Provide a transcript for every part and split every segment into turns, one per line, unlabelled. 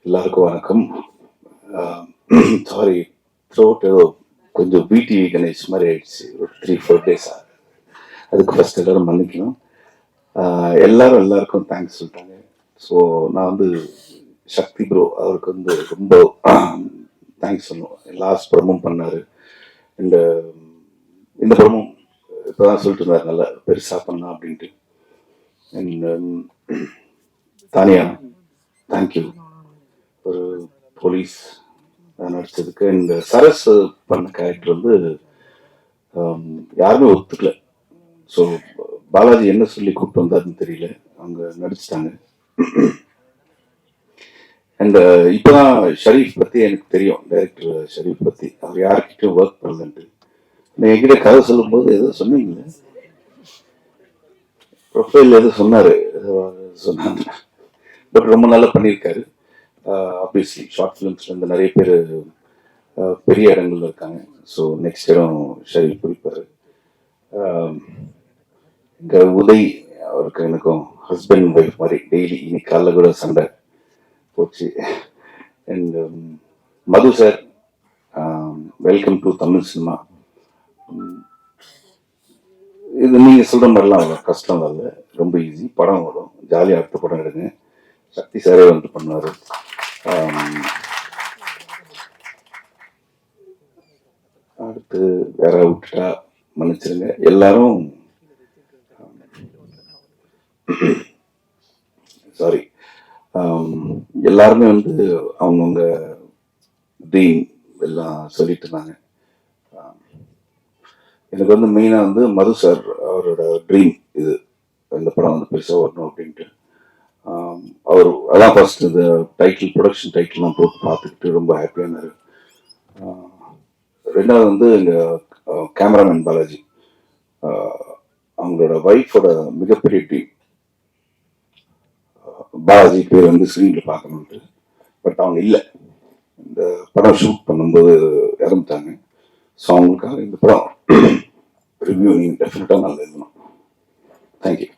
எல்லாருக்கும் வணக்கம். Sorry, throat ஏதோ கொஞ்சம் பிடிவி கணேஷ் மாதிரி ஆயிடுச்சு. ஒரு 3-4 days அதுக்கு ஃபர்ஸ்ட் எல்லாரும் மன்னிக்கணும். எல்லாருக்கும் தேங்க்ஸ் சொல்லிட்டாங்க. ஸோ நான் வந்து சக்தி ப்ரோ அவருக்கு வந்து ரொம்ப தேங்க்ஸ் சொல்லணும். லாஸ்ட் படமும் பண்ணார். இந்த படமும் இப்போதான் சொல்லிட்டு இருந்தார் நல்லா பெருசாக பண்ணலாம் அப்படின்ட்டு. அண்ட் தானியா, தேங்க்யூ ஒரு போலீஸ் நடிச்சதுக்கு. இந்த சரஸ் பண்ண கேரக்டர் வந்து யாருமே ஒத்துக்கல. ஸோ பாலாஜி என்ன சொல்லி கூப்பிட்டு வந்தாருன்னு தெரியல, அவங்க நடிச்சிட்டாங்க. அண்ட் இப்போதான் ஷரீஃப் பற்றி எனக்கு தெரியும், டைரக்டர் ஷரீஃப் பற்றி. அவர் யார்கிட்டையும் ஒர்க் பண்ணலன்ட்டு என்கிட்ட கதை சொல்லும்போது ஏதோ சொன்னீங்களே, ப்ரொஃபைல் எதுவும் சொன்னாங்க. பட் ரொம்ப நல்லா பண்ணியிருக்காரு. ஆப்வியஸ்லி ஷார்ட் ஃபிலிம்ஸ்லேருந்து நிறைய பேர் பெரிய இடங்கள்ல இருக்காங்க. ஸோ நெக்ஸ்ட் இடம் ஷரீஃப் பிடிப்பார். இங்கே உதய் அவருக்கு எனக்கும் ஹஸ்பண்ட் அண்ட் ஒய்ஃப் மாதிரி டெய்லி, இன்னைக்கு காலைல கூட சண்டை போச்சு. And Madhu sir, welcome to Tamil cinema. இது நீங்கள் சொல்கிற மாதிரிலாம் அவ்வளோ கஷ்டம் இல்லை, ரொம்ப ஈஸி. படம் வரும், ஜாலியாக அடுத்த படம் எடுங்க. சக்தி சாரே வந்து பண்ணுவார். அடுத்து வேற விட்டுட்டா மன்னிச்சிருங்க எல்லாரும். சாரி. எல்லாருமே வந்து அவங்கவுங்க ட்ரீம் எல்லாம் சொல்லிட்டு இருந்தாங்க. எனக்கு வந்து மெயினாக வந்து மது சார் அவரோட ட்ரீம் இது, இந்த படம் வந்து பெருசாக வரணும் அப்படின்ட்டு. அவர் அதான் ஃபர்ஸ்ட் இந்த டைட்டில், ப்ரொடக்ஷன் டைட்டில்லாம் போட்டு பார்த்துக்கிட்டு ரொம்ப ஹாப்பியானாரு. ரெண்டாவது வந்து எங்கள் கேமராமேன் பாலாஜி, அவங்களோட ஒய்ஃபோட மிகப்பெரிய டீம். பாலாஜி பேர் வந்து ஸ்க்ரீனில் பார்க்கணுன்ட்டு, பட் அவங்க இல்லை, இந்த படம் ஷூட் பண்ணும்போது இறந்துட்டாங்க. ஸோ அவங்களுக்காக இந்த படம் ரிவ்யூ நீங்கள் டெஃபினட்டாக நல்லா எழுதணும். தேங்க்யூ.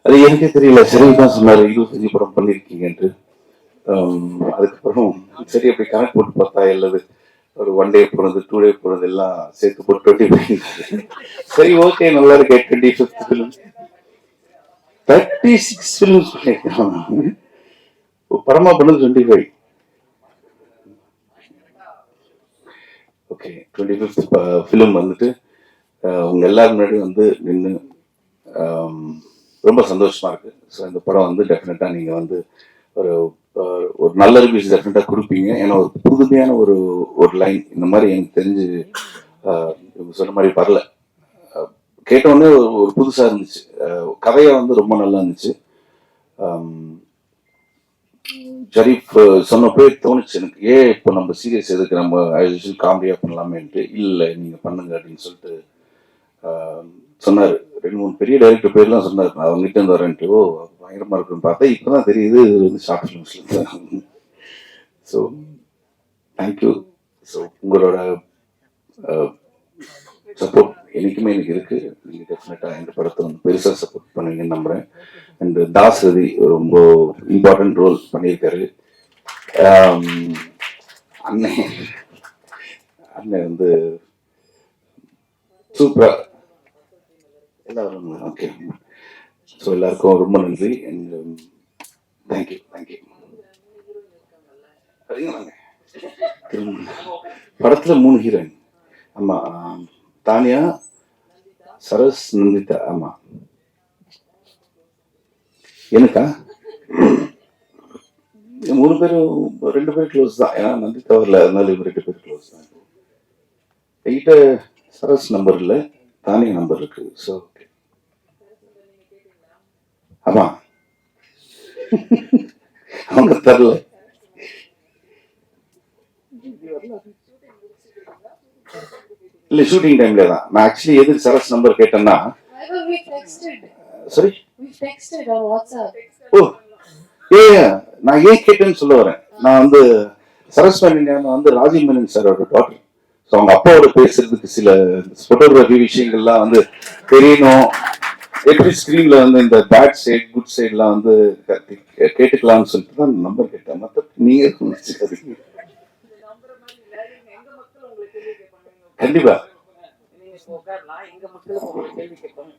அது எனக்கே தெரியல, சரி தான் சொன்னாரு 25 படம் பண்ணிருக்கீங்கன்ட்டு. அதுக்கப்புறம் சரி அப்படி கணக்கு போட்டு பார்த்தா இல்லது ஒரு 1 day போனது, 2 day போனது எல்லாம் சேர்த்து போட்டு 25. சரி ஓகே, நல்லா இருக்கு. 25th ஃபிலிம், 36 ஃபிலிம்ஸ் பண்ணிருக்காங்க. படமா பண்ணது 25. ஓகே, 25th ஃபிலிம் வந்துட்டு உங்க எல்லாரும் முன்னாடி வந்து நின்று ரொம்ப சந்தோஷமா இருக்கு. ஸோ இந்த படம் வந்து டெஃபினட்டா நீங்க வந்து ஒரு நல்ல ரிவ்யூஸ் டெஃபினட்டா கொடுப்பீங்க. ஏன்னா ஒரு புதுமையான ஒரு லைன் இந்த மாதிரி எனக்கு தெரிஞ்சு சொன்ன மாதிரி வரல. கேட்டவுடனே ஒரு புதுசா இருந்துச்சு. கதையை வந்து ரொம்ப நல்லா இருந்துச்சு. ஷரீஃப் சொன்னப்போ தோணுச்சு எனக்கு, இப்போ நம்ம சீரியஸ் எதுக்கு, நம்ம காமெடியா பண்ணலாமேன்ட்டு. இல்லை நீங்க பண்ணுங்க அப்படின்னு சொல்லிட்டு சொன்னார். 2-3 பெரிய டைரக்டர் பேர்லாம் சொன்னார், நான் அவங்ககிட்ட இருந்து வரேன்ட்டு. ஓ பயங்கரமா இருக்குன்னு பார்த்தா இப்போதான் தெரியுது இது வந்து ஷார்ட் ஃபிலிம்ஸ்ல. So thank you. ஸோ உங்களோட சப்போர்ட் என்னைக்குமே எனக்கு இருக்கு. நீங்க டெஃபினட்டா இந்த படத்தை வந்து பெருசா சப்போர்ட் பண்ணுவீங்கன்னு நம்புறேன். அண்ட் தாஸ் ரதி ரொம்ப இம்பார்ட்டன்ட் ரோல் பண்ணியிருக்காரு. அண்ணன் வந்து சூப்பரா எல்லாரும். ஓகே, ஸோ எல்லாருக்கும் ரொம்ப நன்றி. And thank you. படத்துல 3 ஹீரோயின். ஆமா, தானியா, சரஸ், நந்திதா. ஆமா, எனக்கா 3 பேரும் 2 பேர் க்ளோஸ் தான். ஏன்னா நந்திதா வரல, அதனால 2 பேர் க்ளோஸ் தான். என்கிட்ட சரஸ் நம்பர் இல்லை, தானியா நம்பர் இருக்கு. So okay. ஆமா, அவங்க தரல. இல்ல ஷூட்டிங் டைம்ல தான். நான் ஆக்சுவலி எதுக்கு சரஸ் நம்பர் கேட்டேன்னா, சாரி, ஓ நான் ஏன் கேட்டேன்னு சொல்ல வரேன். நான் வந்து சரஸ் மேனன் வந்து ராஜீவ் மேனன் சாரோட டாக்டர். ஸோ அவங்க அப்பாவோட பேசுறதுக்கு சில போட்டோகிராஃபி விஷயங்கள்லாம் வந்து தெரியணும். எப்படி ஸ்கிரீன்ல வந்து இந்த பேட் சைட் குட் சைட்லாம் வந்து கேட்டுக்கலாம்னு சொல்லிட்டு தான் நம்பர் கேட்டேன். மற்ற நீங்க கண்டிப்பா
நீங்க உட்காரலாம், எங்க மக்களும் உங்களை கேள்வி கேட்பாங்க.